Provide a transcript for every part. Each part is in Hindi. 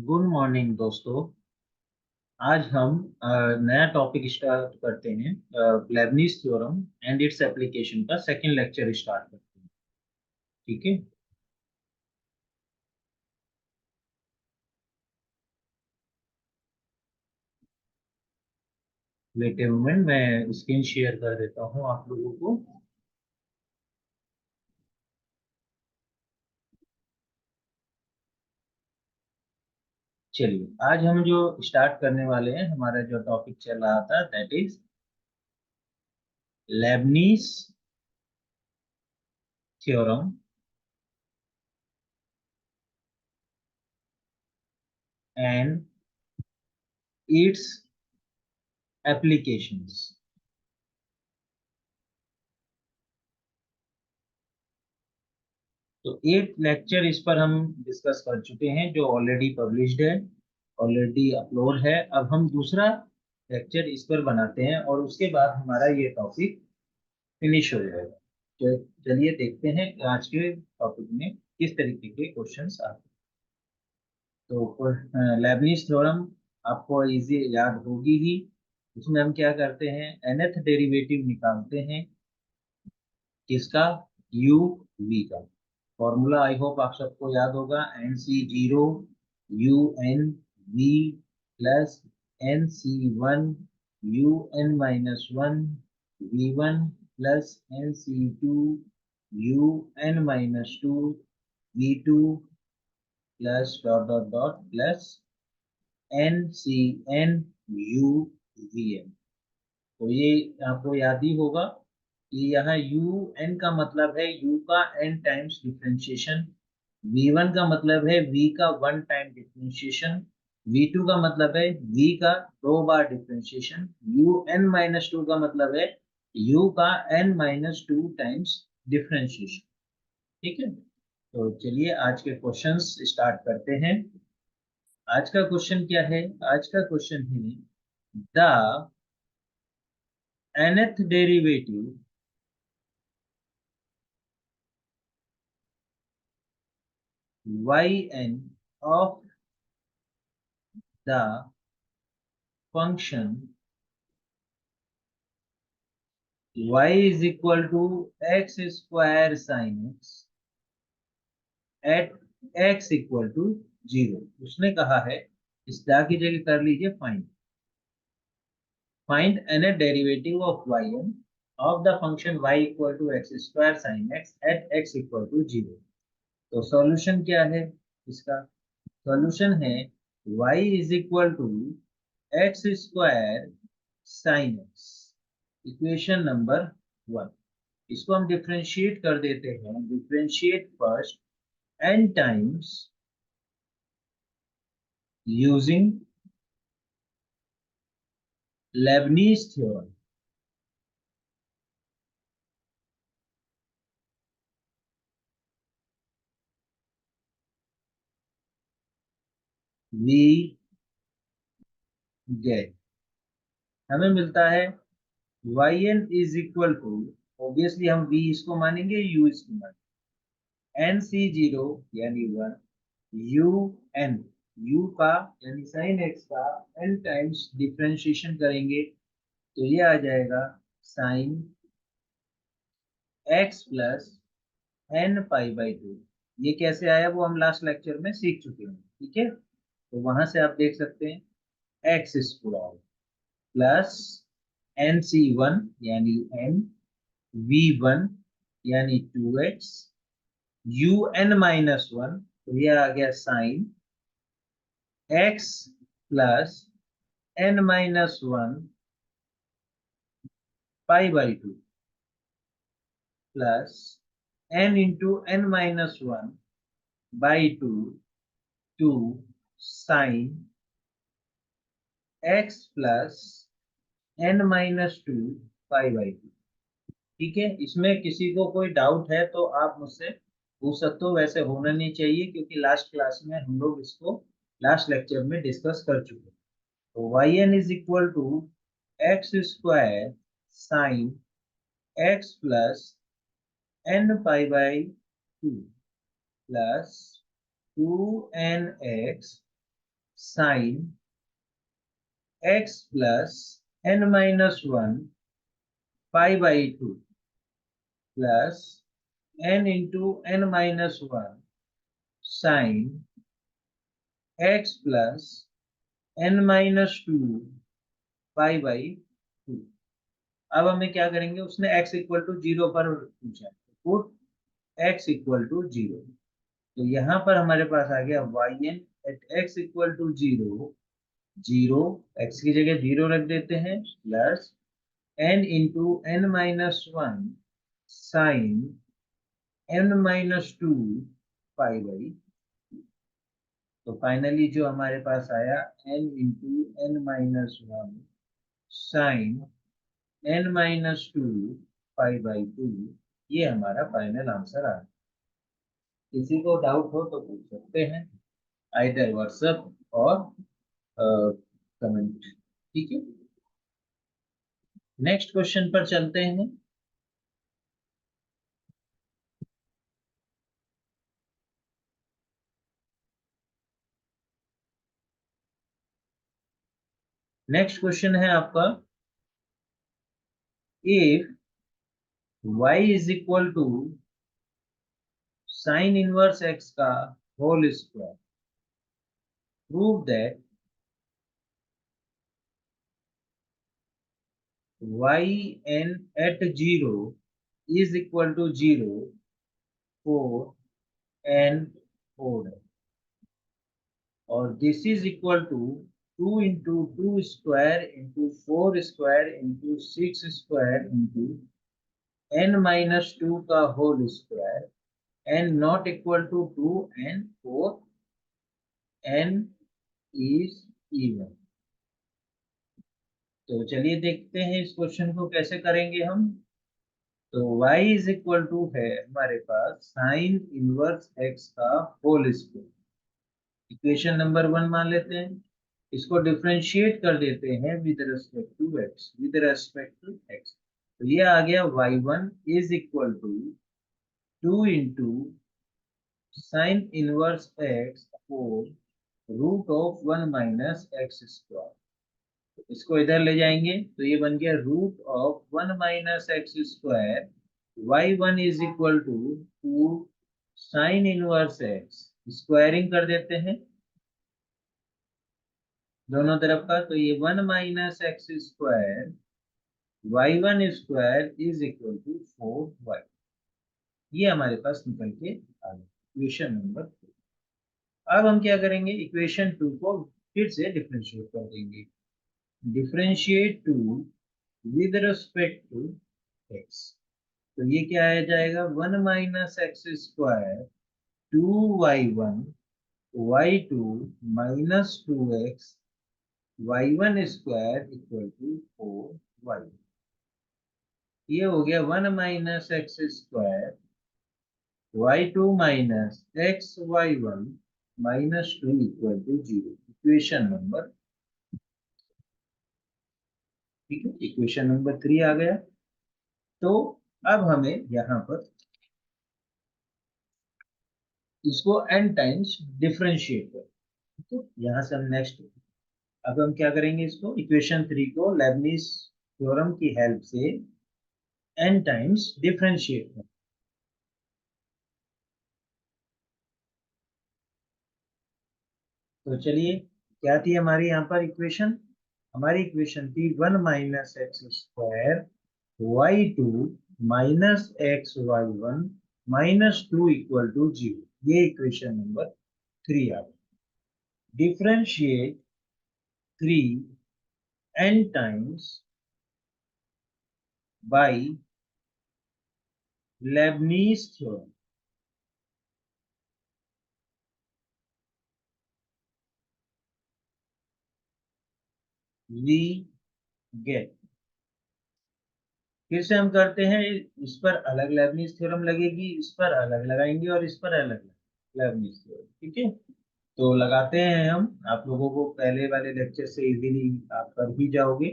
गुड मॉर्निंग दोस्तों। आज हम नया टॉपिक स्टार्ट करते हैं। Lebanese theorem and its application का सेकंड लेक्चर स्टार्ट करते हैं। ठीक है। वेट ए मोमेंट, मैं स्क्रीन शेयर कर देता हूँ आप लोगों को। चलिए, आज हम जो स्टार्ट करने वाले हैं, हमारा जो टॉपिक चल रहा था that is Lebanese theorem and it's applications. तो एक लेक्चर इस पर हम डिस्कस कर चुके हैं जो ऑलरेडी पब्लिश्ड है, ऑलरेडी अपलोड है। अब हम दूसरा लेक्चर इस पर बनाते हैं और उसके बाद हमारा ये टॉपिक फिनिश हो जाएगा। तो चलिए देखते हैं आज के टॉपिक में किस तरीके के क्वेश्चंस आते हैं। तो लेबनिज थ्योरम आपको इजी याद होगी ही। उसमें हम क्या करते हैं, nth डेरिवेटिव निकालते हैं। किसका? यू वी का। फॉर्मूला आई होप आप सबको याद होगा, NC0 UN V plus NC1 UN-1 V1 plus NC2 UN-2 V2 plus dot dot dot plus NCN UVN। तो ये आपको याद ही होगा कि यहाँ यू एन का मतलब है यू का n times differentiation, v one का मतलब है वी का one time differentiation, v two का मतलब है वी का दो बार differentiation, u n minus two का मतलब है यू का n minus two times differentiation. ठीक है। तो चलिए आज के क्वेश्चंस स्टार्ट करते हैं। आज का क्वेश्चन क्या है? आज का क्वेश्चन है the nth derivative yn of the function y is equal to x square sin x at x equal to 0। उसने कहा है, इस दा की जगह कर लीजिए find nth derivative of yn of the function y equal to x square sin x at x equal to 0। तो सॉल्यूशन क्या है इसका? सॉल्यूशन है y is equal to x square sin x, equation number 1। इसको हम डिफरेंशिएट कर देते हैं। Differentiate first n times using Leibniz theorem. We get, हमें मिलता है yn is equal to, obviously हम v इसको मानेंगे, u इसको मानेंगे, NC0 यानी 1 यू एन, यू का यानी साइन एक्स का n टाइम्स डिफरेंशिएशन करेंगे तो ये आ जाएगा sine x plus n pi by two. ये कैसे आया वो हम लास्ट लेक्चर में सीख चुके हैं। ठीक है। तो वहां से आप देख सकते हैं x square plus n C one यानी एन, वी वन यानी 2x, you n minus one, तो ये आ गया sine x plus n minus one pi by two plus n into n minus one by two, two sine x plus n minus two pi by two. ठीक है। इसमें किसी को कोई डाउट है तो आप मुझसे पूछ सकते हो, वैसे होना नहीं चाहिए क्योंकि लास्ट क्लास में हम लोग इसको लास्ट लेक्चर में डिस्कस कर चुके हैं। तो y n is equal to x square sine x plus n pi by two plus two n x sine x plus n-1 pi by 2 plus n into n-1 sine x plus n-2 pi by 2। अब हमें क्या करेंगे, उसने x इक्वल टू 0 पर पूछा, पुट x इक्वल टू 0। तो यहाँ पर हमारे पास आ गया yn at x equal to 0, 0 x की जगह 0 रख देते हैं, plus n into n-1 sine n-2 pi by. तो फाइनली जो हमारे पास आया n into n-1 sine n-2 pi by 2, ये हमारा फाइनल आंसर आ गया। किसी को डाउट हो तो पूछ सकते हैं, आइदर व्हाट्सएप और कमेंट। ठीक है, नेक्स्ट क्वेश्चन पर चलते हैं। नेक्स्ट क्वेश्चन है आपका, if y is equal to sine inverse x का whole square, prove that yn at 0 is equal to 0 for n odd, और this is equal to 2 into 2 square into 4 square into 6 square into n-2 का whole square, n not equal to 2 and 4 n is even. तो चलिए देखते हैं इस क्वेश्चन को कैसे करेंगे हम। तो y इज इक्वल टू है हमारे पास साइन इनवर्स x का होल स्क्वायर, इक्वेशन नंबर 1 मान लेते हैं। इसको डिफरेंशिएट कर देते हैं with respect to x, with respect to x। तो ये आ गया y1 is equal to 2 into sine inverse x four root of 1 minus x square. इसको इधर ले जाएंगे तो ये बन गया root of 1 minus x square. y1 is equal to 2 sign inverse x, squaring कर देते हैं दोनों तरफ का, तो ये 1 minus x square y1 square is equal to 4y। ये हमारे पास निकल के आ गया इक्वेशन नंबर 2। अब हम क्या करेंगे, इक्वेशन 2 को फिर से डिफरेंशिएट कर देंगे। Differentiate 2 with respect to x, तो ये क्या आ जाएगा 1 minus x square 2y1 y2 minus 2x y1 square equal to 4y। ये हो गया 1 minus x square y2 minus x y1 minus 2 equal to 0, equation number, ठीक है, इक्वेशन नंबर 3 आ गया। तो अब हमें यहाँ पर इसको n टाइम्स डिफरेंशिएट कर, ठीक है। यहाँ से हम नेक्स्ट, अब हम क्या करेंगे, इसको इक्वेशन 3 को लेबनिज थ्योरम की हेल्प से n टाइम्स डिफरेंशिएट कर। तो चलिए, क्या थी हमारी यहाँ पर इक्वेशन, हमारी इक्वेशन थी 1 minus x square y2 minus x y1 minus 2 equal to 0, ये इक्वेशन नंबर 3 आ गई। Differentiate 3 n times by Leibniz theorem, we get, फिर से हम करते हैं, इस पर अलग लेबनीज थ्योरम लगेगी, इस पर अलग लगाएंगे और इस पर अलग लेबनीज थ्योरम, ठीक है। तो लगाते हैं हम, आप लोगों को पहले वाले लेक्चर से इजीली आप कर भी जाओगे,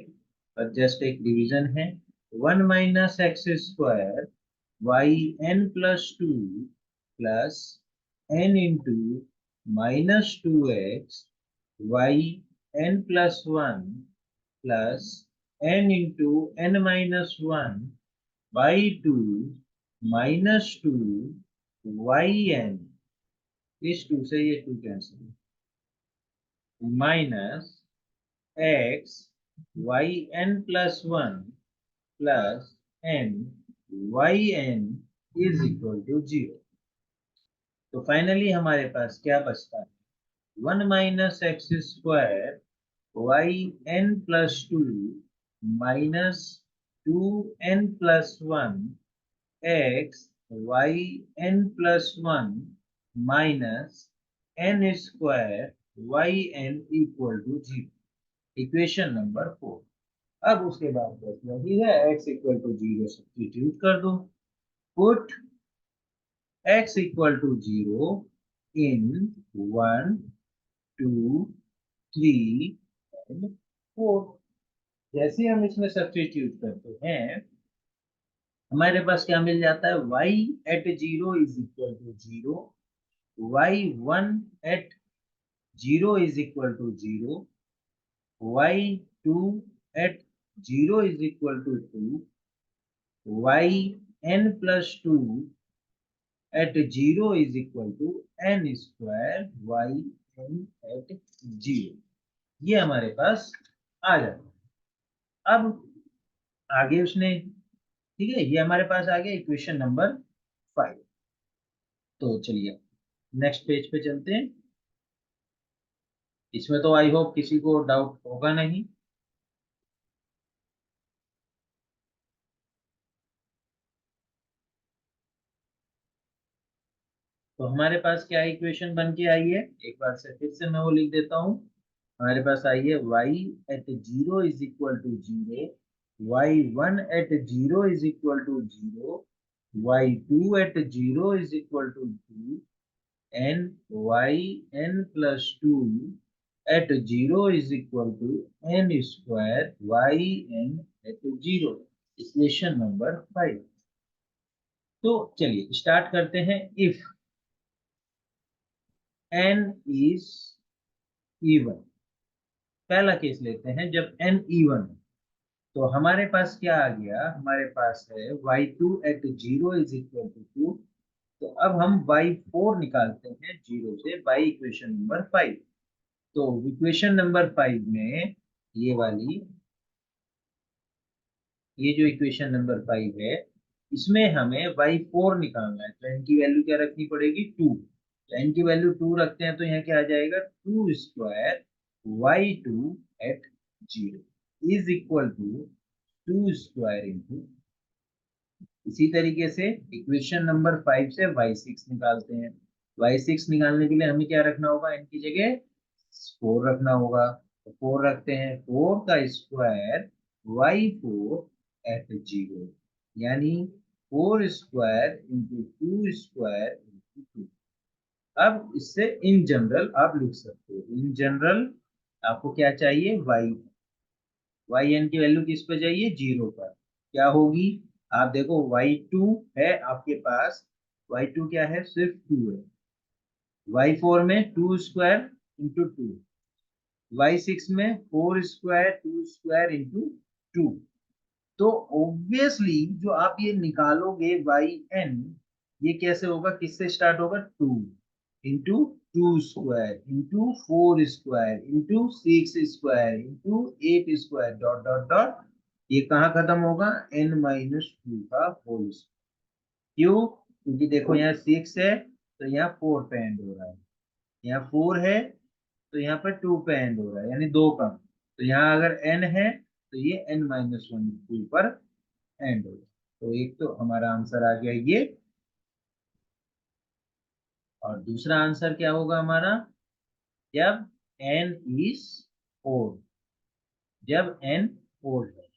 पर जस्ट एक डिवीजन है। 1 minus x square y n plus 2 plus n into minus 2x yn plus 1 plus n into n minus 1 by 2 minus 2 yn, इस 2 से ये 2 cancel, minus x yn plus 1 plus n yn is equal to 0। तो फाइनली हमारे पास क्या बचता है, 1 minus x square yn plus 2 minus 2n plus 1 x yn plus 1 minus n square yn equal to 0। Equation number 4। अब उसके बाद बचना ही है x इक्वल टू 0 सब्स्टिट्यूट कर दो, put x equal to 0 in 1 2 3 and 4। जैसे हम इसमें सब्स्टिट्यूट करते हैं हमारे पास क्या मिल जाता है, y at 0 is equal to 0, y1 at 0 is equal to 0, y2 at 0 is equal to 2, yn plus 2 at 0 is equal to n square yn at 0। ये हमारे पास आ जाता है। अब आगे उसने, ठीक है, ये हमारे पास आ गया इक्वेशन नंबर 5। तो चलिए नेक्स्ट पेज पे चलते हैं। इसमें तो आई होप किसी को डाउट होगा नहीं। तो हमारे पास क्या इक्वेशन बन के आई है, एक बार से फिर से मैं वो लिख देता हूँ। हमारे पास आई है y at 0 is equal to 0, y1 at 0 is equal to 0, y2 at 0 is equal to 2 and yn plus 2 at 0 is equal to n square yn at 0। Equation number 5। तो चलिए स्टार्ट करते हैं। इफ n इज इवन, पहला केस लेते हैं जब n इवन है। तो हमारे पास क्या आ गया, हमारे पास है y2 at 0 is equal to 2। तो अब हम y4 निकालते हैं 0 से बाई इक्वेशन नंबर 5। तो इक्वेशन नंबर 5 में ये वाली, ये जो इक्वेशन नंबर 5 है इसमें हमें y4 निकालना है। तो n की वैल्यू क्या रखनी पड़ेगी, 2। तो n की वैल्यू 2 रखते हैं तो यहाँ क्या आ जाएगा, 2 square y2 at 0 is equal to 2 square into. इसी तरीके से इक्वेशन नंबर 5 से y6 निकालते हैं। y6 निकालने के लिए हमें क्या रखना होगा, n की जगह 4 रखना होगा। तो 4 रखते हैं, 4 का स्क्वायर y4 एट 0 यानी 4 स्क्वायर इंटू 2 स्क्वायर इंटू 2। अब इससे इन जनरल आप लिख सकते हो, इन जनरल आपको क्या चाहिए, yn की वैल्यू किस पे चाहिए, 0 पर। क्या होगी, आप देखो y2 है आपके पास, y2 क्या है, सिर्फ 2 है। y4 में 2 स्क्वायर इंटू 2, y6 में 4 स्क्वायर 2 स्क्वायर इंटू 2। तो ऑब्वियसली जो आप ये निकालोगे yn, ये कैसे होगा, किससे स्टार्ट होगा, 2 into 2 square into 4 square into 6 square into 8 square dot dot dot. ये कहाँ खत्म होगा, n माइनस 2 का होल स्क्वायर। क्यों, क्योंकि देखो यहाँ 6 है तो यहाँ 4 पे एंड हो रहा है, यहाँ 4 है तो यहाँ पर 2 पे एंड हो रहा है यानी 2 कम। तो यहाँ अगर n है तो ये n माइनस 1 2 पर एंड हो। तो एक तो हमारा आंसर आ गया ये, और दूसरा आंसर क्या होगा हमारा, जब n इज ओड, जब n ओड है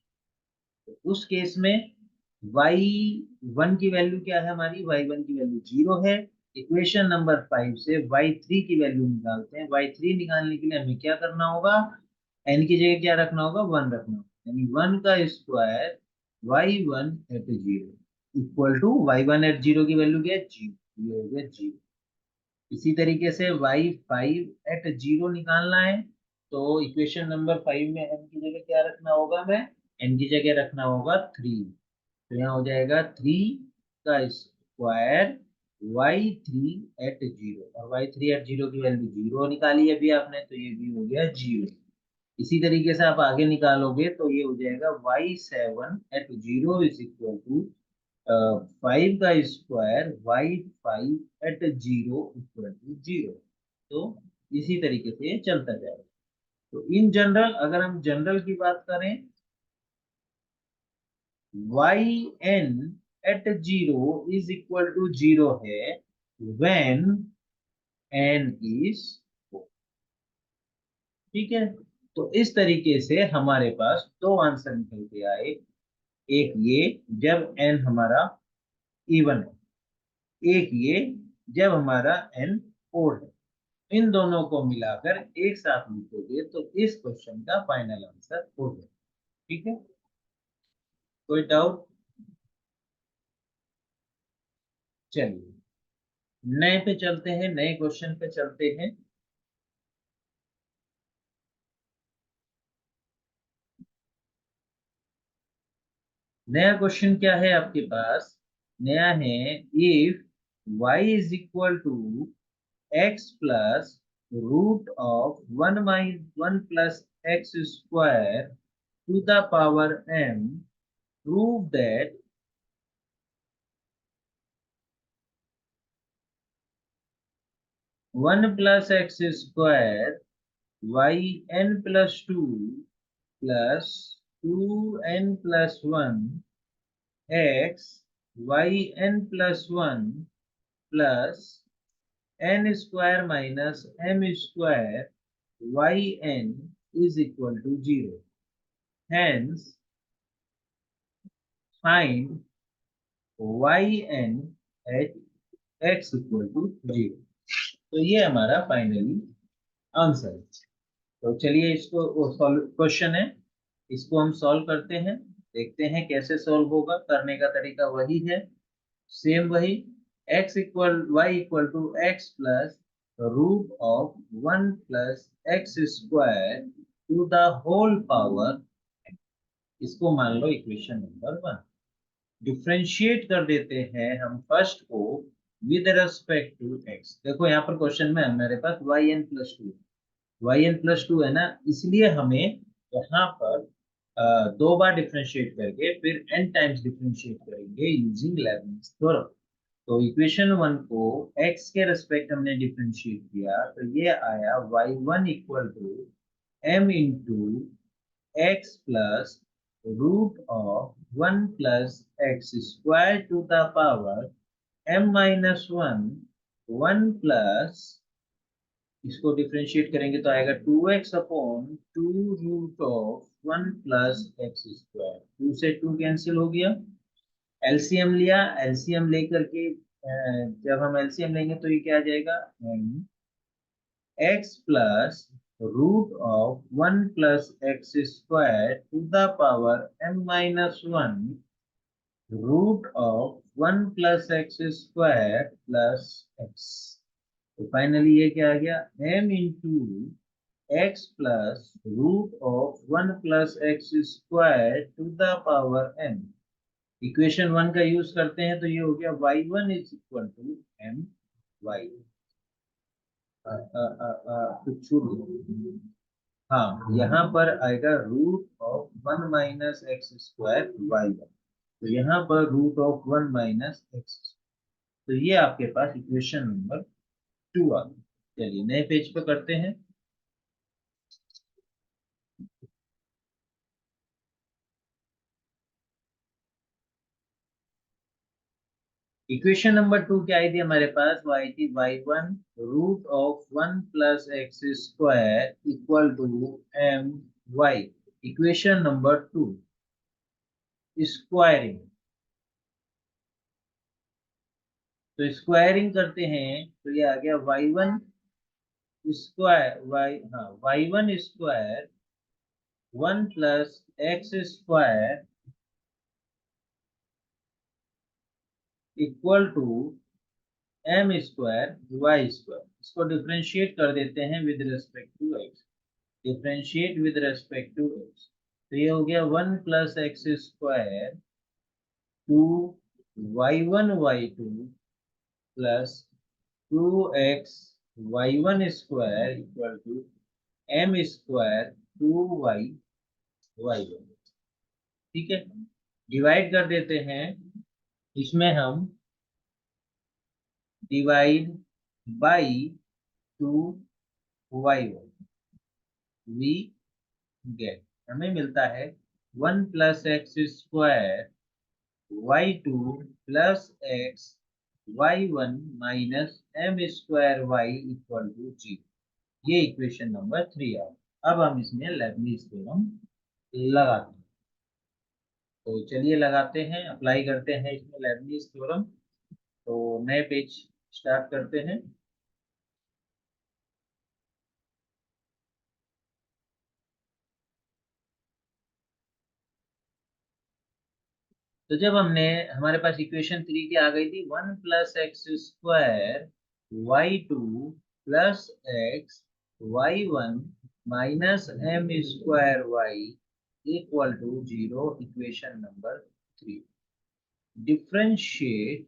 तो उस केस में y1 की वैल्यू क्या है हमारी, y1 की वैल्यू 0 है। इक्वेशन नंबर 5 से y3 की वैल्यू निकालते हैं। y3 निकालने के लिए हमें क्या करना होगा, n की जगह क्या रखना होगा, 1 रखना होगा यानी 1 का square y1 at 0 equal to y1 at 0 की वैल्यू क्या है, 0, ये हो गया 0। इसी तरीके से y5 एट 0 निकालना है तो इक्वेशन नंबर 5 में n की जगह क्या रखना होगा, मैं n की जगह रखना होगा 3। तो यहाँ हो जाएगा 3 का स्क्वायर y3 एट 0, और y3 एट 0 की वैल्यू 0 निकाली अभी आपने, तो ये भी हो गया 0। इसी तरीके से आप आगे निकालोगे तो ये हो जाएगा y7 eight 0 is equal to 5 का square y5 at 0 equal to 0। तो इसी तरीके से ये चलता जाएगा। तो इन जनरल अगर हम जनरल की बात करें, yn at 0 is equal to 0 है when n is 4। ठीक है, तो इस तरीके से हमारे पास दो आंसर निकल के आए। एक ये जब n हमारा इवन है, एक ये जब हमारा n ओड है। इन दोनों को मिलाकर एक साथ लिखोगे तो इस क्वेश्चन का फाइनल आंसर हो गया। ठीक है, कोई डाउट? चलिए नए पे चलते हैं, नए क्वेश्चन पे चलते हैं। नया क्वेश्चन क्या है आपके पास? नया है, if y is equal to x plus root of 1 plus x square to the power m, prove that 1 plus x square yn plus 2 plus 2n plus 1 x yn plus 1 plus n square minus m square yn is equal to 0। Hence, find yn at x equal to 0। तो ये हमारा फाइनली आंसर है। तो चलिए इसको क्वेश्चन है, इसको हम सॉल्व करते हैं, देखते हैं कैसे सॉल्व होगा। करने का तरीका वही है, सेम वही। y equal to x plus root of 1 plus x square to the whole power, इसको मान लो इक्वेशन नंबर 1। डिफ्रेंशिएट कर देते हैं हम फर्स्ट को विद रेस्पेक्ट टू एक्स। देखो यहाँ पर क्वेश्चन में हमारे पास yn+2 है ना, इसलिए हमें यहाँ पर दो बार डिफ्रेंशिएट करके फिर n टाइम्स डिफ्रेंशिएट करेंगे यूजिंग लेबनिज थ्योरम। तो इक्वेशन 1 को x के रेस्पेक्ट हमने डिफ्रेंशिएट किया, तो ये आया y1 equal to m into x plus root of 1 plus x square to the power m minus 1 plus, इसको डिफरेंशिएट करेंगे तो आएगा 2x upon 2 root of 1 plus x square. 2 से 2 कैंसिल हो गया, एलसीएम लिया, एलसीएम लेकर के जब हम एलसीएम लेंगे तो ये क्या आ जाएगा, x plus root of 1 plus x square to the power m minus 1 root of 1 plus x square plus x. तो फाइनली ये क्या आ गया, m into x plus root of 1 plus x square to the power m। Equation 1 का यूज करते हैं तो ये हो गया y1 is equal to m y। कुछ छूट गया। हाँ, यहाँ पर आएगा root of 1 minus x square y1। तो यहाँ पर रूट ऑफ 1 माइनस एक्स, तो ये आपके पास इक्वेशन नंबर 2 आ गई। चलिए नए पेज पे करते हैं। इक्वेशन नंबर 2 क्या आई थी हमारे पास, y थी y1 root of 1 plus x square equal to m y। Equation number 2 squaring, तो स्क्वायरिंग करते हैं तो ये आ गया y1 square y1 square 1 plus x square equal to m square y square. इसको डिफ्रेंशिएट कर देते हैं with respect to x। Differentiate with respect to x. तो ये हो गया 1 plus x square to y1 y2 plus 2x y1 square equal to m square 2y y1। ठीक है, डिवाइड कर देते हैं। इसमें हम divide by 2y1 we get, हमें मिलता है 1 plus x square y2 plus x y1 minus m square y equal to 0। ये इक्वेशन नंबर 3 है। अब हम इसमें लेबनीज थ्योरम लगाते हैं। तो चलिए लगाते हैं, अप्लाई करते हैं इसमें लेबनीज थ्योरम। तो नए पेज स्टार्ट करते हैं। तो जब हमने, हमारे पास इक्वेशन 3 की आ गई थी 1 plus x square y2 plus x y1 minus m square y equal to 0, equation number 3। Differentiate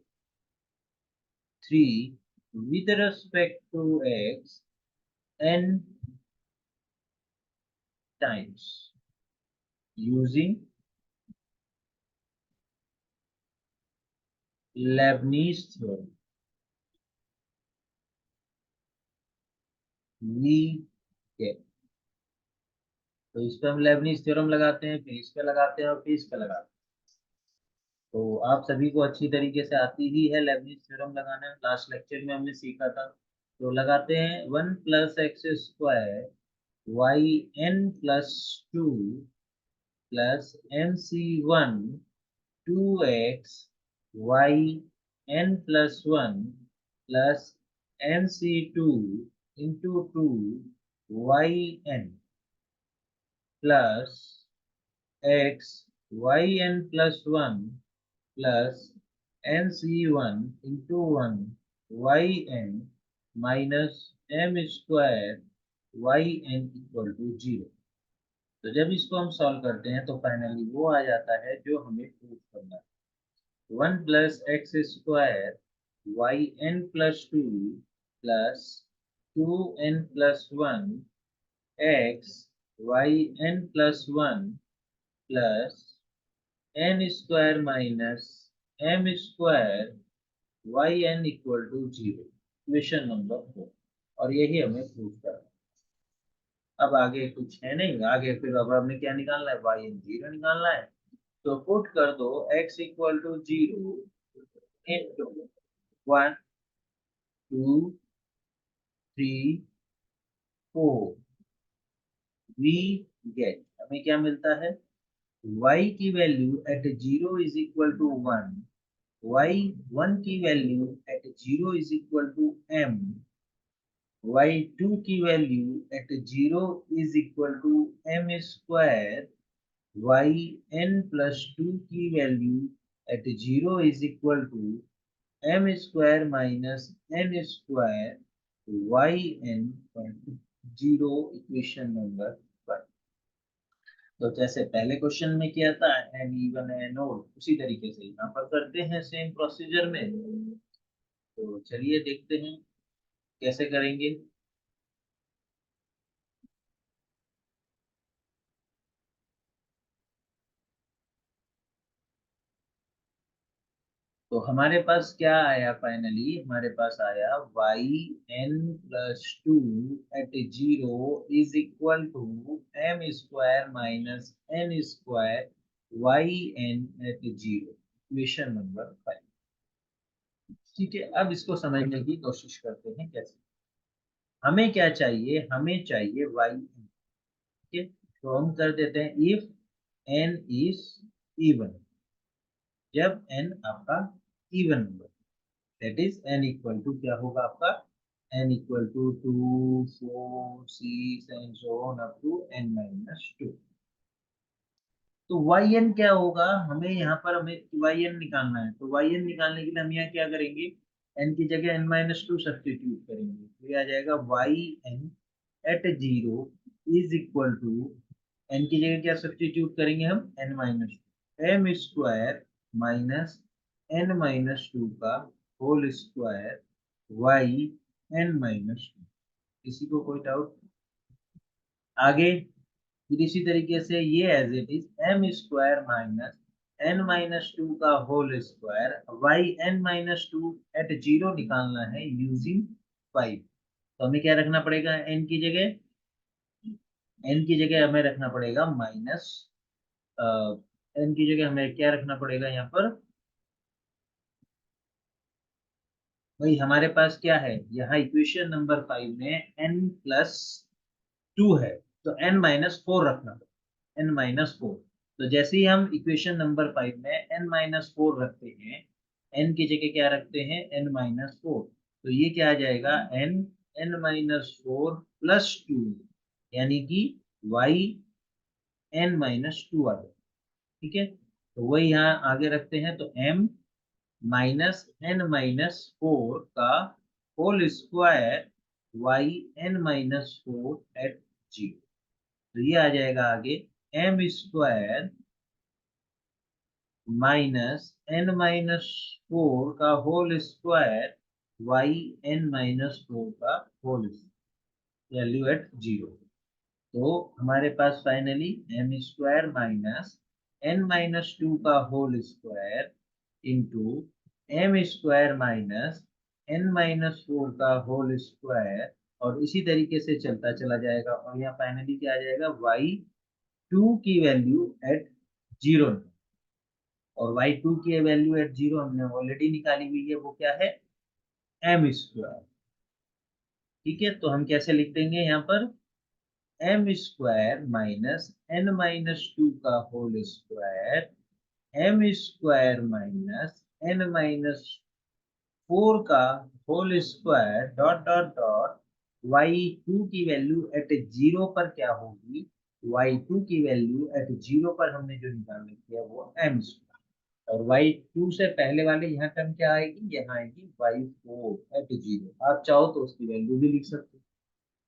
3 with respect to x n times using Leibniz theorem। we get, तो इस पे हम लेबनीज थ्योरम लगाते हैं, फिर इस पे लगाते हैं और फिर इस पे लगाते हैं। तो आप सभी को अच्छी तरीके से आती ही है लेबनीज थ्योरम लगाना, लास्ट लेक्चर में हमने सीखा था। तो लगाते हैं 1 plus x square y n plus 2 plus m c 1 2x yn+1 plus mc2 into 2 yn plus x yn+1 plus mc1 into 1 yn minus m square yn equal to 0। तो जब इसको हम सॉल्व करते हैं तो फाइनली वो आ जाता है जो हमें प्रूफ करना है। 1 plus x square y n plus 2 plus 2n+1 x y n plus 1 plus n square minus m square y n equal to 0, equation number 4। और यही हमें प्रूफ करना है। अब आगे कुछ है नहीं, आगे फिर अब हमें क्या निकालना है, वाई एन 0 निकालना है। तो पुट कर दो x equal to 0 into 1 2 3 4 we get, हमें क्या मिलता है, y की value at 0 is equal to 1, y1 की value at 0 is equal to m, y2 की value at 0 is equal to m square, yn+2 की value at 0 is equal to m square minus n square yn/0, equation number 1। तो जैसे पहले क्वेश्चन में किया था एन इवन एन ओड, उसी तरीके से यहाँ पर करते हैं सेम प्रोसीजर में। तो चलिए देखते हैं कैसे करेंगे। तो हमारे पास क्या आया, फाइनली हमारे पास आया yn+2 at 0 is equal to m square minus n square yn at 0, equation number 5। ठीक है, अब इसको समझने की कोशिश करते हैं कैसे। हमें क्या चाहिए, हमें चाहिए yn। ठीक है, तो हम कर देते हैं इफ n इज इवन, जब n आपका even number, that is n equal to क्या होगा आपका, n equal to 2 4 6 and so on up to n-2। तो yn क्या होगा, हमें यहाँ पर हमें yn निकालना है। तो yn निकालने के लिए हम यहाँ क्या करेंगे, n की जगह n-2 सब्स्टिट्यूट करेंगे, तो ये आ जाएगा yn at 0 is equal to, n की जगह क्या सब्स्टिट्यूट करेंगे हम, n minus two, m square minus n minus two का whole square y n minus two. किसी को कोई डाउट? आगे फिर इसी तरीके से ये as it is m square minus n minus two का whole square y n minus two at zero निकालना है यूजिंग 5। तो हमें क्या रखना पड़ेगा, एन की जगह, एन की जगह हमें रखना पड़ेगा माइनस, एन की जगह हमें क्या रखना पड़ेगा यहाँ पर, भाई हमारे पास क्या है यहाँ इक्वेशन नंबर 5 में एन प्लस टू है, तो एन माइनस फोर रखना पड़ेगा, एन माइनस फोर। तो जैसे ही हम इक्वेशन नंबर 5 में एन माइनस फोर रखते हैं, एन की जगह क्या रखते हैं, एन माइनस फोर, तो ये क्या आ जाएगा, n n minus four plus two, यानी कि वाई एन माइनस टू आ जाएगा। ठीक है, तो वही यहाँ आगे रखते हैं, तो m minus n minus four का whole square y n minus four at zero. तो ये आ जाएगा आगे m square minus n minus four का whole square y n minus four का होल वैल्यू एट जीरो। तो हमारे पास finally m square minus n minus two का whole square into m square minus n minus four का होल स्क्वायर, और इसी तरीके से चलता चला जाएगा, और यहाँ फाइनली क्या आ जाएगा, वाई टू की वैल्यू एट जीरो। और वाई टू की वैल्यू एट जीरो हमने ऑलरेडी निकाली हुई है, वो क्या है, एम स्क्वायर। ठीक है, तो हम कैसे लिख देंगे यहाँ पर, m square minus n minus two का whole square m square minus n minus four का whole square dot dot dot y two की वैल्यू एट जीरो पर क्या होगी, वाई टू की वैल्यू एट जीरो पर हमने जो निकाल रखी है वो एम स्क्वायर, और वाई टू से पहले वाले यहाँ टर्म क्या आएगी, यहाँ आएगी वाई फोर एट जीरो। आप चाहो तो उसकी वैल्यू भी लिख सकते हो,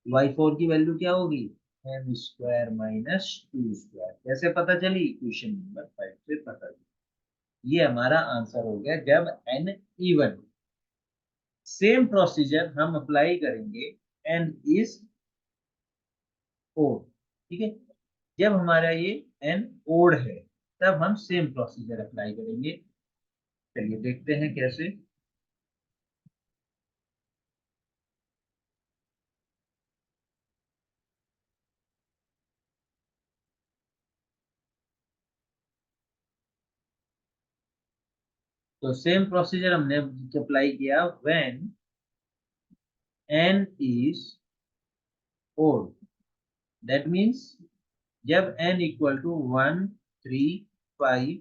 वाई फोर की वैल्यू क्या होगी, m square minus two square. कैसे पता चली, इक्वेशन नंबर 5 से पता चली। ये हमारा आंसर हो गया जब एन इवन। सेम प्रोसीजर हम अप्लाई करेंगे एन इज ओड। ठीक है, जब हमारा ये एन ओड है तब हम सेम प्रोसीजर अप्लाई करेंगे। चलिए देखते हैं कैसे। तो सेम प्रोसीजर हमने अप्लाई किया when n is odd, that means जब n equal to 1 3 5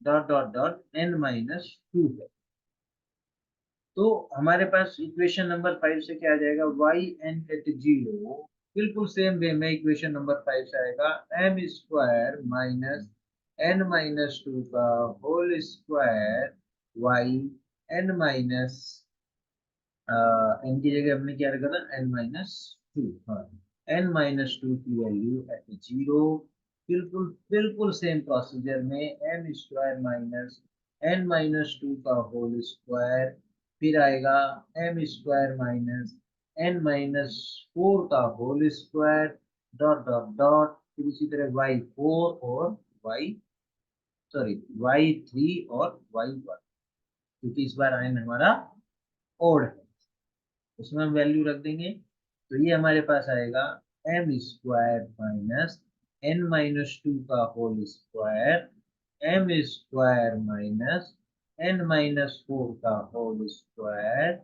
dot dot dot n minus two है, तो हमारे पास इक्वेशन नंबर 5 से क्या आ जाएगा, वाई एन एट जीरो। बिल्कुल सेम वे में इक्वेशन नंबर 5 से आएगा m square minus n minus two का whole square y n minus, n की जगह हमने क्या रखा था, एन माइनस टू, हाँ, एन माइनस टू की वैल्यू एट जीरो। बिल्कुल बिल्कुल सेम प्रोसीजर में m square minus n minus two का होल स्क्वायर, फिर आएगा m square minus n minus four का whole square dot dot dot, फिर इसी तरह वाई फोर और वाई, सॉरी वाई थ्री और वाई वन, क्योंकि इस बार आयन हमारा ओड है, उसमें हम वैल्यू रख देंगे। तो ये हमारे पास आएगा m square minus n minus two का whole square m square minus n minus four का होल स्क्वायर,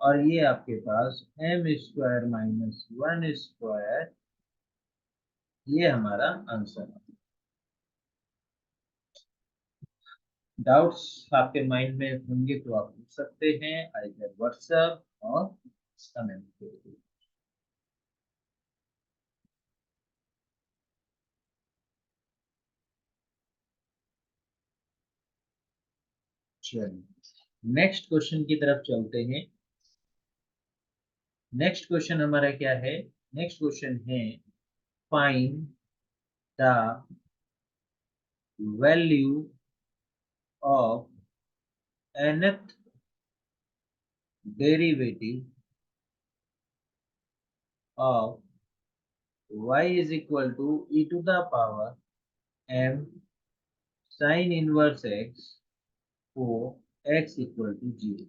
और ये आपके पास m square minus one square. ये हमारा आंसर है। डाउट्स आपके माइंड में होंगे तो आप पूछ सकते हैं, आइदर व्हाट्सएप और कमेंट के थ्रू। चलिए नेक्स्ट क्वेश्चन की तरफ चलते हैं। नेक्स्ट क्वेश्चन हमारा क्या है, नेक्स्ट क्वेश्चन है find the value of nth derivative of y is equal to e to the power m sin inverse x for x equal to 0।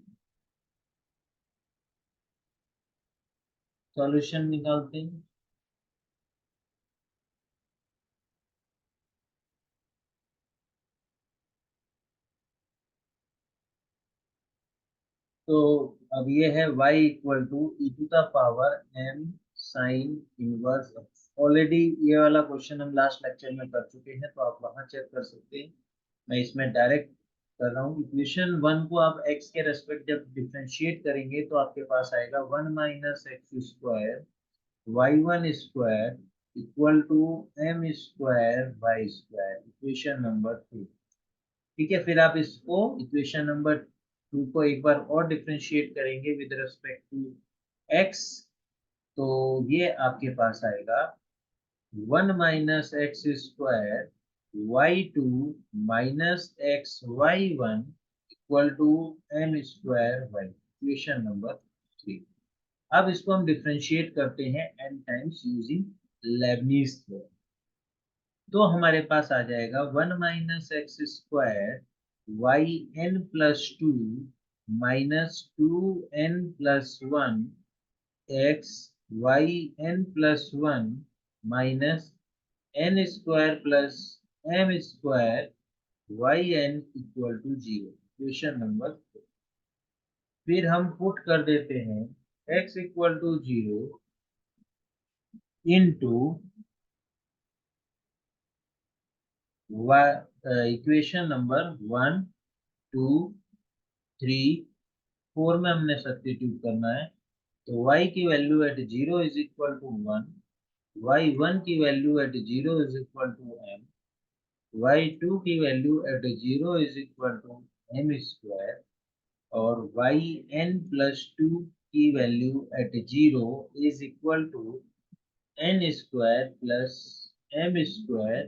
Solution निकालते हैं। तो अब ये है y equal to e to the power m sine inverse x। Already ये वाला क्वेश्चन हम लास्ट लेक्चर में कर चुके हैं, तो आप वहां चेक कर सकते हैं। मैं इसमें डायरेक्ट कर रहा हूँ। इक्वेशन 1 को आप x के रेस्पेक्ट जब डिफरेंशिएट करेंगे तो आपके पास आएगा 1 minus x square y one square equal to m square y square, equation number 2। ठीक है, फिर आप इसको इक्वेशन नंबर 2 को एक बार और डिफरेंशिएट करेंगे विद रिस्पेक्ट टू x, तो ये आपके पास आएगा 1 minus x square y two minus x y one equal to m square y, equation number 3। अब इसको हम डिफरेंशिएट करते हैं n times using Leibniz theorem. तो हमारे पास आ जाएगा 1 minus x square y n plus two minus two n plus one x y n plus one minus n square plus m square y n equal to 0, question number 4। फिर हम पुट कर देते हैं x equal to 0 into equation number 1 2 3 4 में हमने सब्स्टिट्यूट करना है। तो y की value at 0 is equal to 1, y1 की value at 0 is equal to m, y2 की value at 0 is equal to m square, और yn प्लस 2 की value at 0 is equal to n square plus m square,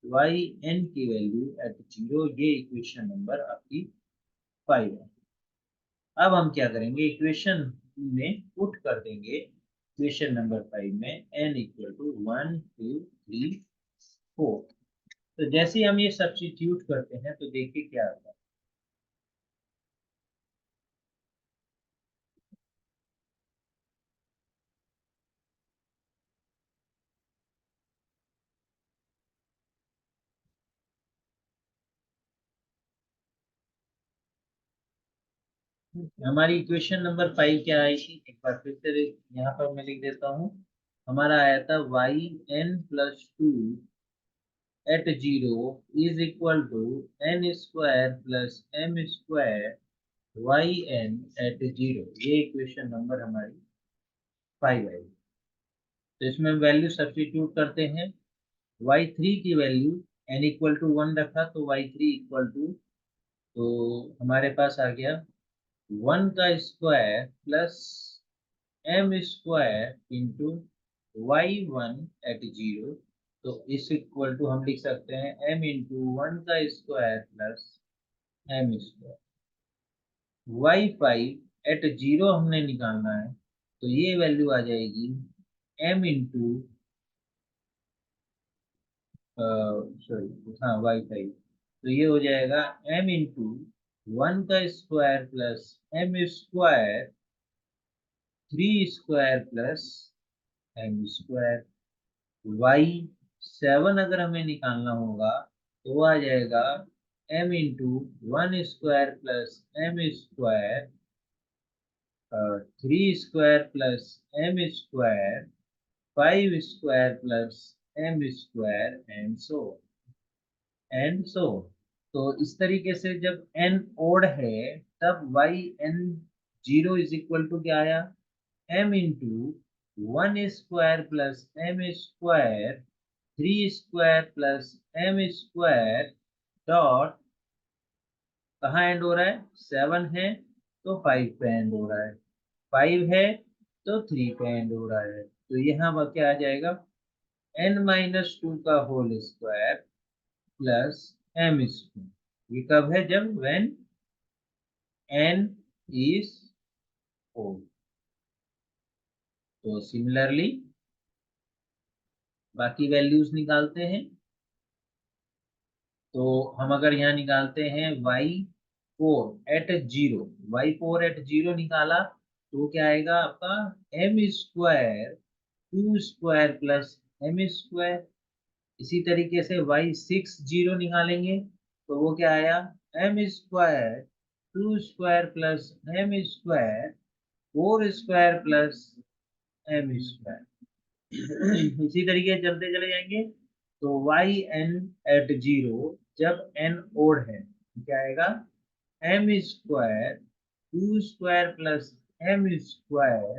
yn की वैल्यू एट 0। ये इक्वेशन नंबर आपकी 5 है। अब हम क्या करेंगे, इक्वेशन में पुट कर देंगे इक्वेशन नंबर 5 में n इक्वल टू 1 2 3 4। तो जैसे ही हम ये सब्स्टिट्यूट करते हैं तो देखिए क्या आता है। हमारी इक्वेशन नंबर 5 क्या आई थी, एक बार फिर से यहाँ पर मैं लिख देता हूँ। हमारा आया था y n plus two at 0 is equal to n square plus m square y n at 0। ये इक्वेशन नंबर हमारी 5 आई। तो इसमें हम वैल्यू सब्स्टिट्यूट करते हैं। y3 की वैल्यू n इक्वल टू 1 रखा, तो y3 इक्वल टू, तो हमारे पास आ गया 1 का square plus m square into y1 at 0। तो इस इक्वल टू हम लिख सकते हैं m इंटू 1 का square plus m square. y5 at 0 हमने निकालना है, तो ये वैल्यू आ जाएगी m इंटू सॉरी हाँ y5, तो ये हो जाएगा m इंटू 1 का square plus m square 3 square plus m square. y7 अगर हमें निकालना होगा तो वो आ जाएगा m into 1 square plus m square 3 square plus m square 5 square plus m square and so. तो इस तरीके से जब n ओड है तब y n 0 is equal to क्या आया, m into 1 square plus m square 3 square plus m square dot, कहाँ एंड हो रहा है, 7 है तो 5 पे एंड हो रहा है, 5 है तो 3 पे एंड हो रहा है। तो यहाँ क्या आ जाएगा n-2 का whole square plus m square. ये कब है? जब when n is whole। तो सिमिलरली बाकी वैल्यूज निकालते हैं। तो हम अगर यहाँ निकालते हैं y4 एट 0 निकाला तो क्या आएगा आपका? m square 2 square plus m square. इसी तरीके से y60 निकालेंगे तो वो क्या आया? m square 2 square plus m square 4 square plus m square. इसी तरीके से चलते चले जाएंगे। तो yn@0 जब n ओड है तो क्या आएगा? m square 2 square plus m square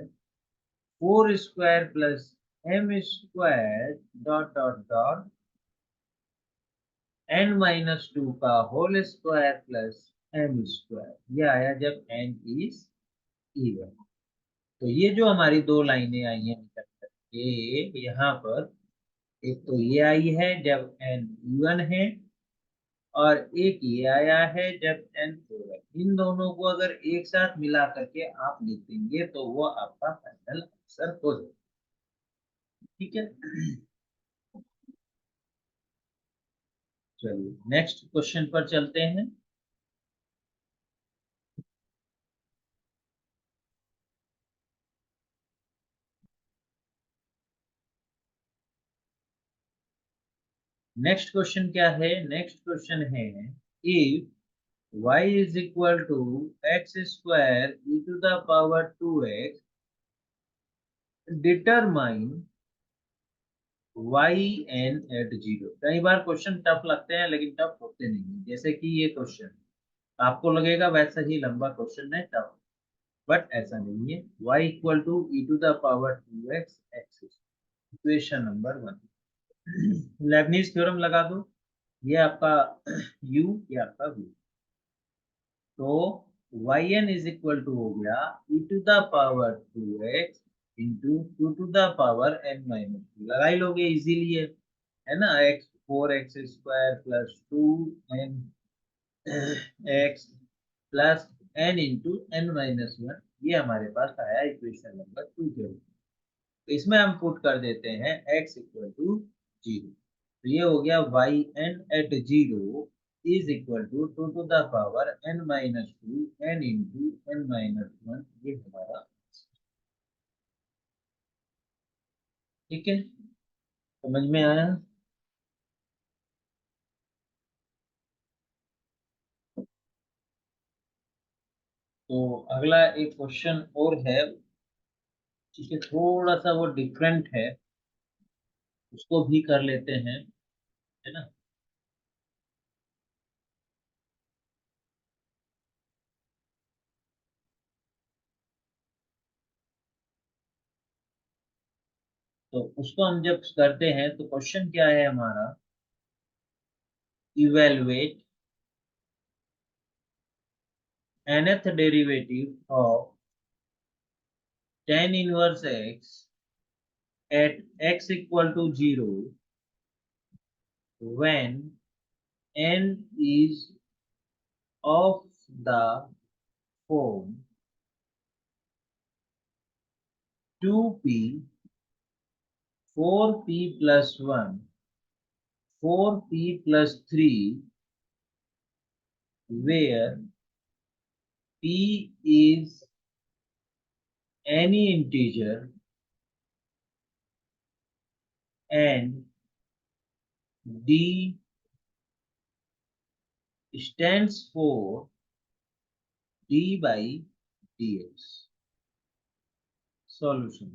4 square plus m square dot dot dot n-2 का whole square plus m square. ये आया जब n इज इवन। तो ये जो हमारी दो लाइनें आई हैं निकल करके यहाँ पर, एक तो ये आई है जब n इवन है और एक ये आया है जब n ओड है। इन दोनों को अगर एक साथ मिला करके आप लिख देंगे तो वो आपका फाइनल आंसर हो जाएगा। ठीक है, चलिए नेक्स्ट क्वेश्चन पर चलते हैं। नेक्स्ट क्वेश्चन क्या है? नेक्स्ट क्वेश्चन है, if y is equal to x square e to the power 2x, determine yn at 0। कई बार क्वेश्चन टफ लगते हैं लेकिन टफ होते नहीं हैं। जैसे कि ये क्वेश्चन आपको लगेगा वैसा ही लंबा क्वेश्चन है, टफ, बट ऐसा नहीं है। y equal to e to the power 2x axis, equation number 1। Leibniz theorem लगा दो। ये आपका u, ये आपका v। तो yn इज इक्वल टू हो गया e to the power 2x into 2 to the power n-2। लगा ही लोगे इजीली है ना? x 4x square plus 2n x plus n into n-1। ये हमारे पास आया इक्वेशन नंबर 2 के रूप में। तो इसमें हम पुट कर देते हैं x इक्वल टू 0। तो ये हो गया yn@0 is equal to 2 to the power n-2 n into n-1। ये हमारा, ठीक है, समझ में आया? तो अगला एक क्वेश्चन और है, ठीक है, थोड़ा सा वो डिफरेंट है, उसको भी कर लेते हैं, है ना? तो उसको हम जब करते हैं तो क्वेश्चन क्या है हमारा? Evaluate nth derivative of tan inverse x at x equal to 0 when n is of the form 2p 4p plus 1 4p plus 3, where p is any integer and d stands for d by dx. Solution: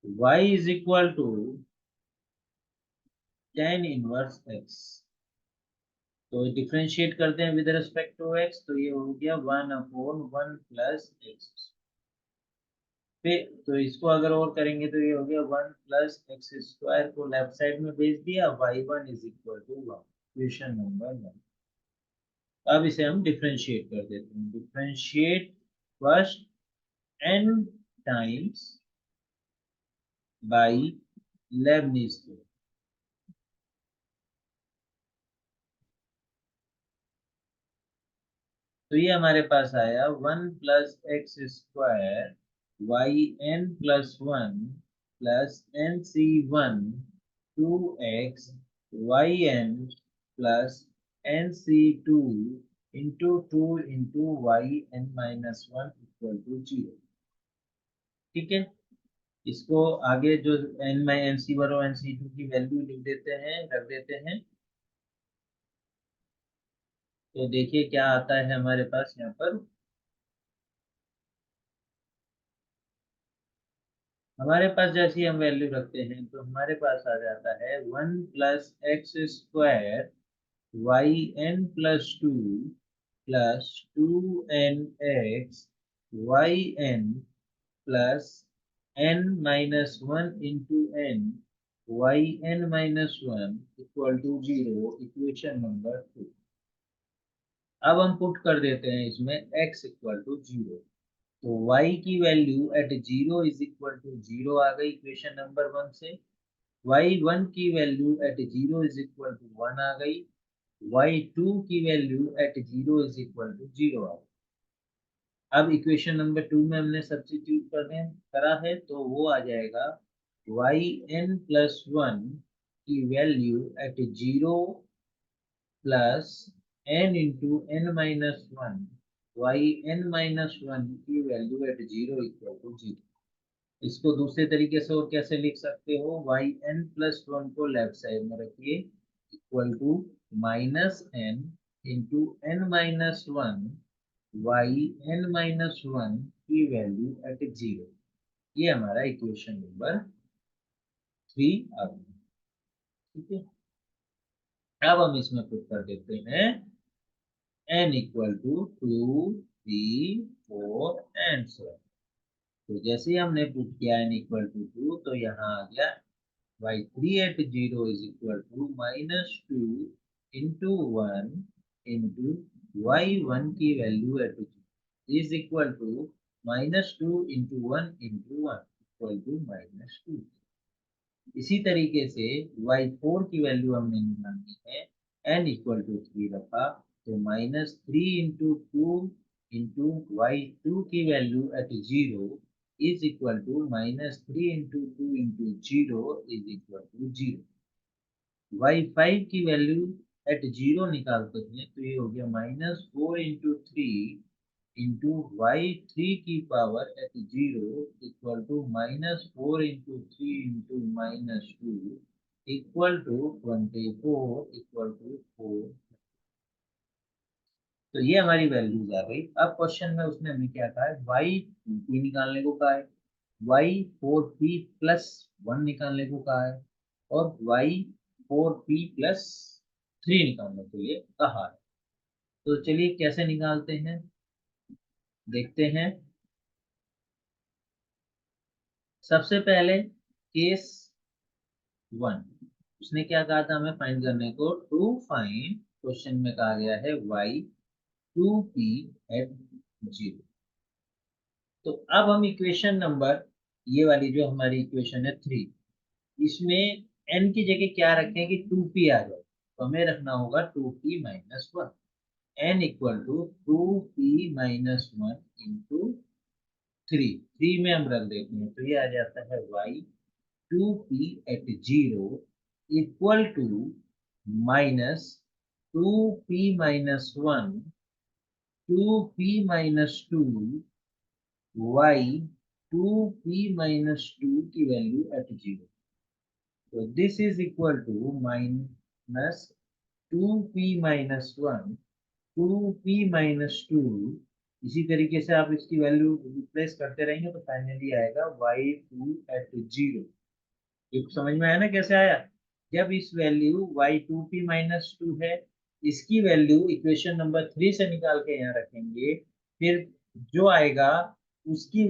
y is equal to tan inverse x। तो डिफरेंशिएट करते हैं विद रिस्पेक्ट टू x, तो ये हो गया 1/1 प्लस x। फिर तो इसको अगर और करेंगे तो ये हो गया 1 प्लस एक्स स्क्वायर को लेफ्ट साइड में भेज दिया, y1 is equal to 1। Equation number 1। अब इसे हम डिफरेंशिएट कर देते हैं। Differentiate first n times by Leibniz theorem. तो ये हमारे पास आया 1 + x² yn+1 + nc1 2x yn + nc2 2 yn-1 = 0। ठीक है, इसको आगे जो nc1 और nc2 की वैल्यू लिख देते हैं, रख देते हैं। तो देखिए क्या आता है हमारे पास यहाँ पर। हमारे पास जैसी हम वैल्यू रखते हैं तो हमारे पास आ जाता है 1 + x² yn+2 +2nx yn n-1 into n yn-1 = 0, equation number 2। अब हम पुट कर देते हैं इसमें x = 0। तो y की वैल्यू एट 0 = 0 आ गई इक्वेशन नंबर 1 से। y1 की वैल्यू एट 0 = 1 आ गई। y2 की वैल्यू एट 0 = 0 आ गई। अब इक्वेशन नंबर 2 में हमने सब्स्टिट्यूट करा है तो वो आ जाएगा yn+1 की value at 0 plus n into n-1 yn-1 की वैल्यू एट 0 = 0। इसको दूसरे तरीके से और कैसे लिख सकते हो, yn+1 को लेफ्ट साइड में रखिए equal to -n into n-1 yn-1 की वैल्यू एट 0। ये हमारा इक्वेशन नंबर 3 आ गया। ठीक है, अब हम इसमें पुट कर देते हैं n = 2 3 4 एंड so on। तो जैसे ही हमने पुट किया n = 2 तो यहाँ आ गया y3 at 0 = -2 into 1 into y1 की value at 0 is equal to -2 into 1 into 1 = -2। इसी तरीके से y4 की वैल्यू हमने निकालनी है, n = 3 रखा तो -3 into 2 into y2 की value at 0 is equal to -3 into 2 into 0 is equal to 0। y5 की वैल्यू एट 0 निकालते हैं तो ये हो गया -4 into 3 into y3 की power at 0 equal to -4 into 3 into -2 equal to 24 equal to 4। तो ये हमारी वैल्यूज आ गई। अब क्वेश्चन में उसने हमें क्या कहा है, y2p निकालने को कहा है, y4p प्लस 1 निकालने को कहा है और y4p प्लस 3 निकालने के लिए कहा है। तो चलिए कैसे निकालते हैं देखते हैं। सबसे पहले केस 1, उसने क्या कहा था हमें फाइंड करने को, टू फाइंड, क्वेश्चन में कहा गया है y2p एट 0। तो अब हम इक्वेशन नंबर, ये वाली जो हमारी इक्वेशन है 3, इसमें n की जगह क्या रखें कि 2p आ जाए, तो हमें रखना होगा 2p - 1 n = 2p - 1 इंटू 3 में हम रख देते हैं तो ये आ जाता है y2p eight 0 equal to -2p - 1 2p - 2 y2p - 2 की वैल्यू एट 0। तो this is equal to -2p - 1 2p - 2। इसी तरीके से आप इसकी वैल्यू रिप्लेस करते रहेंगे तो फाइनली आएगा y2 एट 0। ये समझ में आया ना कैसे आया। जब इस वैल्यू y2p - 2 है, इसकी वैल्यू इक्वेशन नंबर 3 से निकाल के यहाँ रखेंगे, फिर जो आएगा उसकी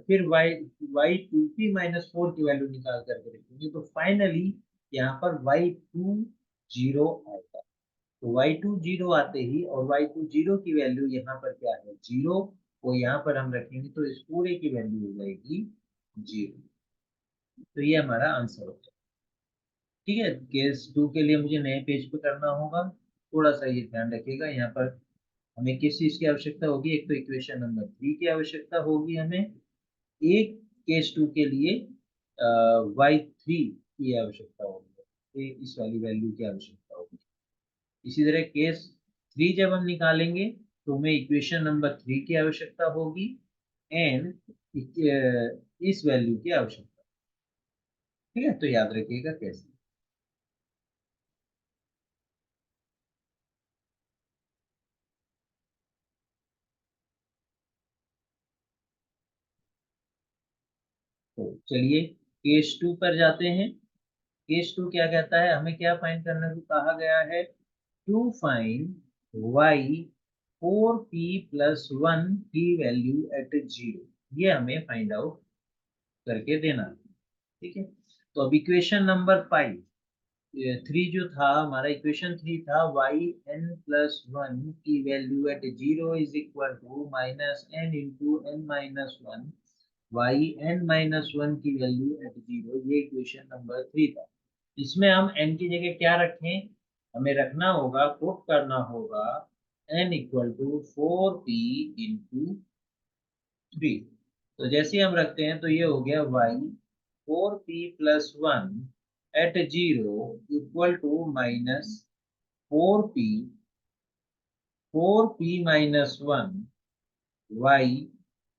फिर y2p - 4 की वैल्यू निकाल करके रखेंगे तो फाइनली यहाँ पर y2 0 आएगा। तो y2 0 आते ही, और y2 0 की वैल्यू यहाँ पर क्या है 0, वो यहाँ पर हम रखेंगे तो इस पूरे की वैल्यू हो जाएगी 0। तो ये हमारा आंसर होगा। ठीक है, केस 2 के लिए मुझे नए पेज पे करना होगा। थोड़ा सा ये ध्यान रखिएगा, यहाँ पर हमें किस चीज की आवश्यकता होगी, एक तो इक्वेशन नंबर 3 की आवश्यकता होगी हमें, एक केस 2 के लिए y3 की आवश्यकता होगी, इस वाली वैल्यू की आवश्यकता होगी। इसी तरह केस 3 जब हम निकालेंगे तो हमें इक्वेशन नंबर 3 की आवश्यकता होगी एंड इस वैल्यू की आवश्यकता। ठीक है, तो याद रखिएगा कैसे। तो चलिए केस 2 पर जाते हैं। केस 2 क्या कहता है, हमें क्या फाइंड करने को कहा गया है, to find y 4p plus 1 की वैल्यू एट 0, ये हमें फाइंड आउट करके देना है। ठीक है, तो अब इक्वेशन नंबर 5, 3 जो था हमारा, इक्वेशन 3 था y n प्लस 1 की value at 0 is equal to minus n into n minus 1, y n minus 1 की वैल्यू एट 0, ये इक्वेशन नंबर 3 था। इसमें हम n की जगह क्या रखें, हमें रखना होगा, पुट करना होगा n equal to 4p into 3। तो जैसे हम रखते हैं तो ये हो गया y 4p प्लस 1 एट 0 equal to minus 4p, 4p minus 1 y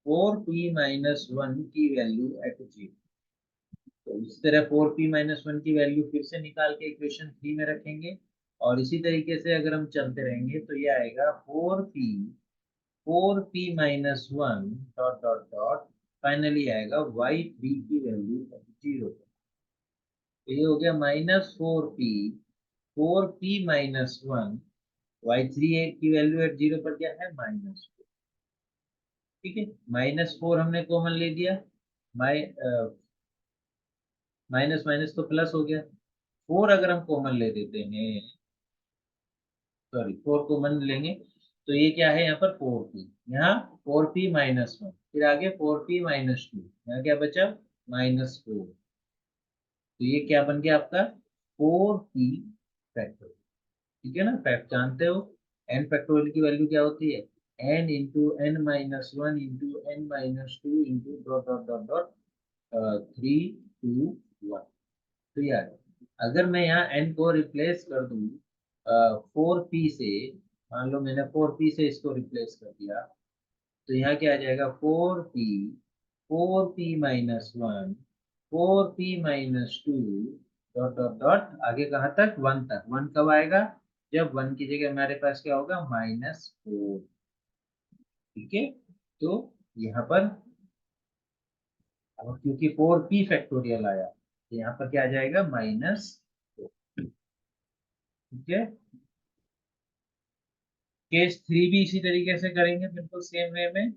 4p minus 1 की वैल्यू एट 0। तो इस तरह 4p माइनस 1 की वैल्यू फिर से निकाल के इक्वेशन 3 में रखेंगे, और इसी तरीके से अगर हम चलते रहेंगे तो ये आएगा 4p minus 1 dot dot dot, finally आएगा y3 की वैल्यू 0। तो ये हो गया माइनस 4p माइनस 1, y3 की वैल्यू एट 0 पर क्या है, -4। ठीक है, -4 हमने कॉमन ले लिया, माइ माइनस माइनस तो प्लस हो गया, 4 अगर हम कॉमन ले देते हैं, सॉरी 4 कॉमन लेंगे तो ये क्या है, यहाँ पर 4p, यहाँ 4p माइनस 1, फिर आगे 4p माइनस 2, यहाँ क्या बचा, -4। तो ये क्या बन गया आपका 4p फैक्टोरियल। ठीक है ना, फैक्ट जानते हो, n फैक्टोरियल की वैल्यू क्या होती है, n into n minus 1 into n minus 2 into dot dot dot dot 3 2 1। तो यार अगर मैं यहाँ n को रिप्लेस कर दूँ 4p से, मान लो मैंने 4p से इसको रिप्लेस कर दिया, तो यहाँ क्या आ जाएगा 4p, 4p minus 1, 4p minus 2 dot dot dot आगे कहाँ तक, 1 तक। 1 कब आएगा, जब 1 की जगह हमारे पास क्या होगा, -4। ठीक है, तो यहाँ पर अब क्योंकि 4p फैक्टोरियल आया तो यहाँ पर क्या आ जाएगा, -4। ठीक है, केस 3 भी इसी तरीके से करेंगे, बिल्कुल सेम वे में।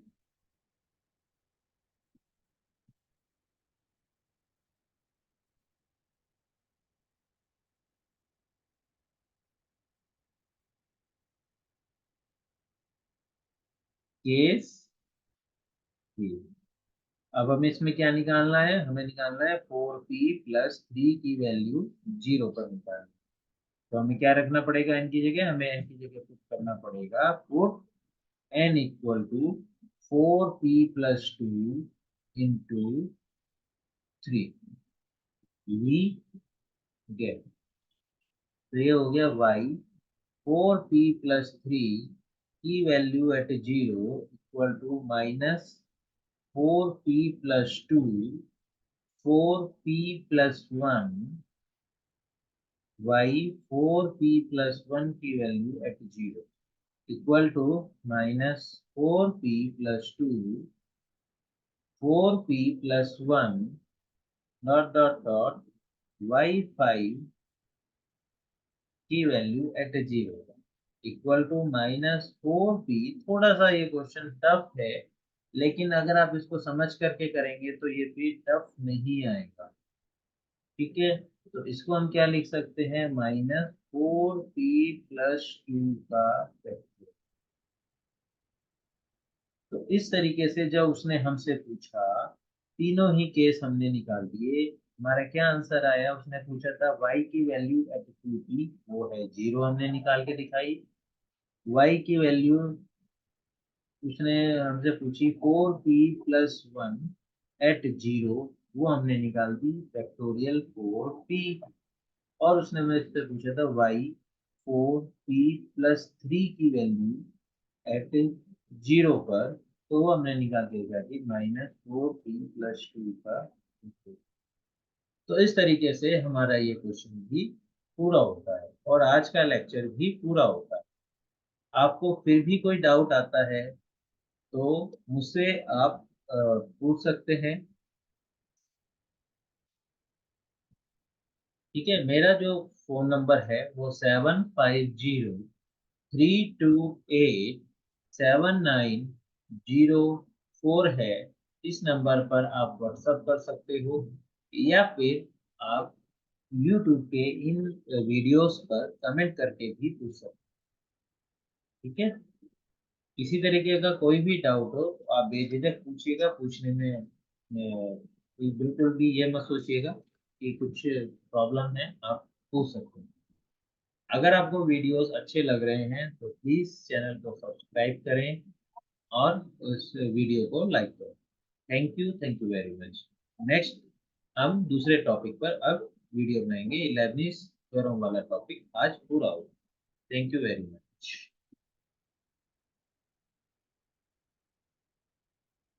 केस 3, अब हमें इसमें क्या निकालना है, हमें निकालना है 4p प्लस 3 की वैल्यू 0 पर निकालना। तो हमें क्या रखना पड़ेगा n की जगह, हमें n की जगह पुट करना पड़ेगा, put n equal to 4p plus 2 into 3, we get. तो ये हो गया y 4p प्लस 3 की value at 0 equal to minus 4p plus 2, 4p plus 1 y 4p plus 1 की value at 0 equal to minus 4p plus 2, 4p plus 1 dot dot डॉट y5 की value at 0 equal to -4p। थोड़ा सा ये क्वेश्चन टफ है, लेकिन अगर आप इसको समझ करके करेंगे तो ये भी टफ नहीं आएगा। ठीक है, तो इसको हम क्या लिख सकते हैं, -4p प्लस 2 का फैक्टर। तो इस तरीके से जब उसने हमसे पूछा, तीनों ही केस हमने निकाल दिए, हमारा क्या आंसर आया, उसने पूछा था y की वैल्यू एट 2p, वो है 0, हमने निकाल के दिखाई। y की वैल्यू उसने हमसे पूछी 4p प्लस 1 एट 0, वो हमने निकाल दी फैक्टोरियल 4p। और उसने मुझसे पूछा था y 4p प्लस 3 की वैल्यू एट 0 पर, तो वो हमने निकाल के दिखा दी -4p प्लस 2 का। तो इस तरीके से हमारा ये क्वेश्चन भी पूरा होता है और आज का लेक्चर भी पूरा होता है। आपको फिर भी कोई डाउट आता है तो मुझसे आप पूछ सकते हैं। ठीक है, मेरा जो फोन नंबर है वो 7508 790 4 है। इस नंबर पर आप व्हाट्सएप कर सकते हो या फिर आप यूट्यूब के इन वीडियोस पर कमेंट करके भी पूछ सकते हो। ठीक है, किसी तरीके का कोई भी डाउट हो तो आप बेझिझक पूछिएगा। पूछने में बिल्कुल भी ये मत सोचिएगा कि कुछ प्रॉब्लम है, आप पूछ सकते हैं। अगर आपको वीडियोस अच्छे लग रहे हैं तो प्लीज चैनल को सब्सक्राइब करें और उस वीडियो को लाइक करें। Thank you very much. Next हम दूसरे टॉपिक पर अब वीडियो बनाएंगे। 11th थ्योरम वाला टॉपिक आज पूरा होगा। Thank you very much.